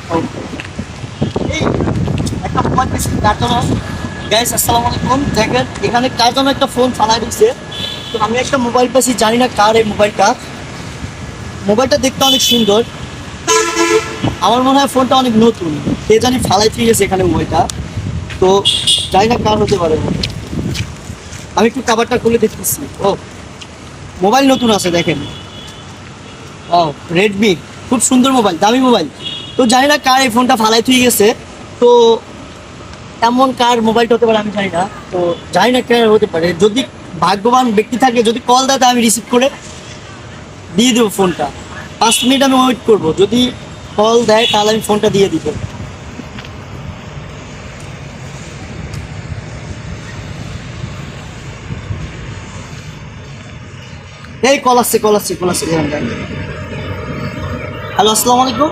এই একটা মোবাইল পেয়েছি তার জন্য গাইস আসসালামু আলাইকুম। দেখেন এখানে কার জন্য একটা ফোন ফালাই দিচ্ছে। তো আমি একটা মোবাইল পেয়েছি, জানি না কার এই মোবাইলটা। মোবাইলটা দেখতে অনেক সুন্দর, আমার মনে হয় ফোনটা অনেক নতুন। কে জানি ফালাই দিয়ে গেছে এখানে মোবাইলটা, তো জানি না কার হতে পারে। আমি একটু কাভারটা খুলে দেখতেছি। ও, মোবাইল নতুন আছে দেখেন। ও, রেডমি, খুব সুন্দর মোবাইল, দামি মোবাইল। তো জানি না কার এই ফোনটা ফালাই থুয়ে গেছে। তো এমন কার মোবাইলটা হতে পারে আমি জানি না। তো জানি না কার হতে পারে। যদি ভাগ্যবান ব্যক্তি থাকে, যদি কল দেয়, আমি রিসিভ করে দিয়ে দেবো ফোনটা। 5 মিনিট আমি ওয়েট করবো, যদি কল দেয় তাহলে আমি ফোনটা দিয়ে দিব। এই কল আসছে, কল আসছে, কল আসছে। হ্যালো, আসসালামু আলাইকুম।